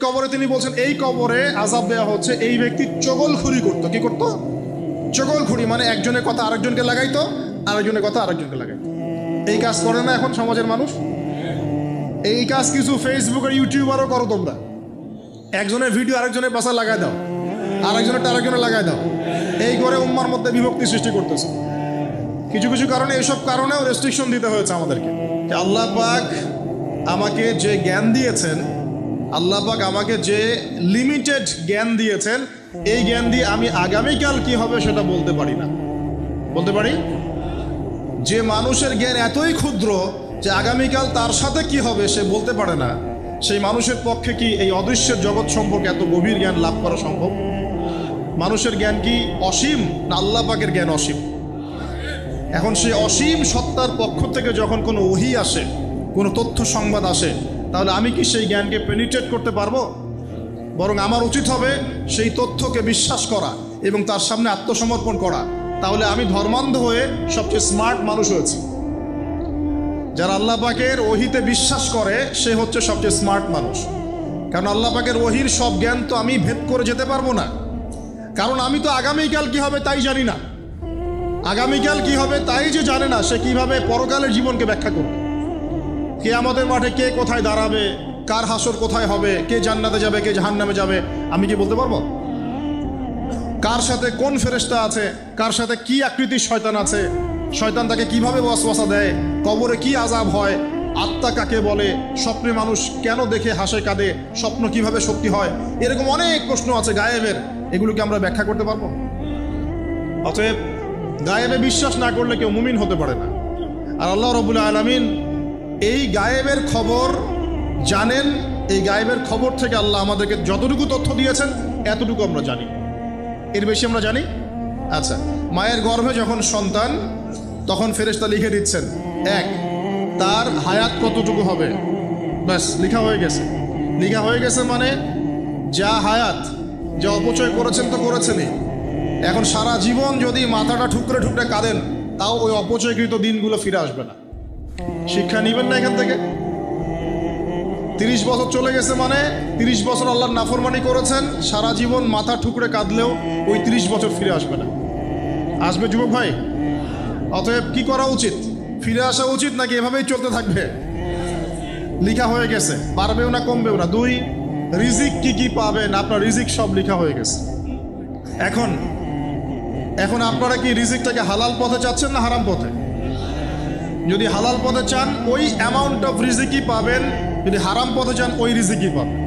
কবরে তিনি বলছেন এই কবরে আযাব দেওয়া হচ্ছে এই ব্যক্তি চগলখুরি করতো। কি করতো? চগলখুরি, মানে একজনের কথা আরেকজনকে লাগাইতো, আরেকজনের কথা আরেকজনকে লাগাইতো। এই কাজ করে না এখন সমাজের মানুষ? এই কাজ কিছু ফেসবুক আর ইউটিউবারও করো তোমরা। একজনের ভিডিও আরেকজনের পাশে লাগাই দাও, আরেকজনের আরেকজনে লাগাই দাও, এই করে উম্মার মধ্যে বিভক্তি সৃষ্টি করতেছে। কিছু কিছু কারণে, এইসব কারণেও রেস্ট্রিকশন দিতে হয়েছে আমাদেরকে। আল্লাহ পাক আমাকে যে জ্ঞান দিয়েছেন, আল্লাহ পাক আমাকে যে লিমিটেড জ্ঞান দিয়েছেন, এই জ্ঞান দিয়ে আমি আগামীকাল কি হবে সেটা বলতে পারি না। বলতে পারি? যে মানুষের জ্ঞান এতই ক্ষুদ্র যে আগামীকাল তার সাথে কি হবে সে বলতে পারে না, সেই মানুষের পক্ষে কি এই অদৃশ্যের জগৎ সম্পর্কে এত গভীর জ্ঞান লাভ করা সম্ভব? মানুষের জ্ঞান কি অসীম, না আল্লাহ পাকের জ্ঞান অসীম? এখন সেই অসীম সত্তার পক্ষ থেকে যখন কোনো ওহী আসে, কোনো তথ্য সংবাদ আসে, তাহলে আমি কি সেই জ্ঞানকে পেনিট্রেট করতে পারবো? বরং আমার উচিত হবে সেই তথ্যকে বিশ্বাস করা এবং তার সামনে আত্মসমর্পণ করা। তাহলে আমি ধর্মান্ধ হয়ে সবচেয়ে স্মার্ট মানুষ হয়েছি। যারা আল্লাহ পাকের ওহীতে বিশ্বাস করে সে হচ্ছে সবচেয়ে স্মার্ট মানুষ। কারণ আল্লাহ পাকের ওহীর সব জ্ঞান তো আমি ভেদ করে যেতে পারবো না, কারণ আমি তো আগামীকাল কি হবে তাই জানি না। আগামীকাল কি হবে তাই যে জানে না, সে কিভাবে পরকালের জীবনকে ব্যাখ্যা করবে? কিয়ামতের মাঠে কে কোথায় দাঁড়াবে, কার হাসর কোথায় হবে, কে জান্নাতে যাবে, কে জাহান্নামে যাবে, আমি কি বলতে পারবো? কার সাথে কোন ফেরেশতা আছে, কার সাথে কি আকৃতির শয়তান আছে, শয়তান তাকে কিভাবে ওয়াসওয়াসা দেয়, কবরে কি আযাব হয়, আত্মা কাকে বলে, স্বপ্নে মানুষ কেন দেখে হাসে কাঁদে, স্বপ্ন কিভাবে সত্যি হয়, এরকম অনেক প্রশ্ন আছে গায়েবের। এগুলোকে আমরা ব্যাখ্যা করতে পারবো? অতএব গায়েবে বিশ্বাস না করলে কেউ মুমিন হতে পারে না। আর আল্লাহ রাব্বুল আলামিন এই গায়েবের খবর জানেন। এই গায়েবের খবর থেকে আল্লাহ আমাদেরকে যতটুকু তথ্য দিয়েছেন এতটুকু আমরা জানি, এর বেশি আমরা জানি? আচ্ছা, মায়ের গর্ভে যখন সন্তান, তখন ফেরেশতা লিখে দিচ্ছেন এক, তার হায়াত কতটুকু হবে, ব্যাস লিখা হয়ে গেছে। লিখা হয়ে গেছে মানে যা হায়াত, যা অপচয় করেছেন তো করেছেনই। এখন সারা জীবন যদি মাথাটা ঠুকরে ঠুকরে কাঁদেন, তাও ওই অপচয়কৃত দিনগুলো ফিরে আসবে না। শিক্ষা নিবেন না এখান থেকে? 30 বছর চলে গেছে মানে 30 বছর আল্লাহর নাফরমানি করেছেন, সারা জীবন মাথা ঠুকরে কাঁদলেও ওই 30 বছর ফিরে আসবে না। আসবে যুবক ভাই? অতএব কি করা উচিত? ফিরে আসা উচিত নাকি এভাবেই চলতে থাকবে? লিখা হয়ে গেছে, বাড়বেও না কমবেও না। 2, রিজিক কি কি পাবেন, আপনার রিজিক সব লিখা হয়ে গেছে। এখন আপনারা কি রিজিকটাকে হালাল পথে চাচ্ছেন না হারাম পথে? যদি হালাল পথে চান ওই অ্যামাউন্ট অফ রিজিকই পাবেন, যদি হারাম পথে চান ওই রিজিকই পাবেন।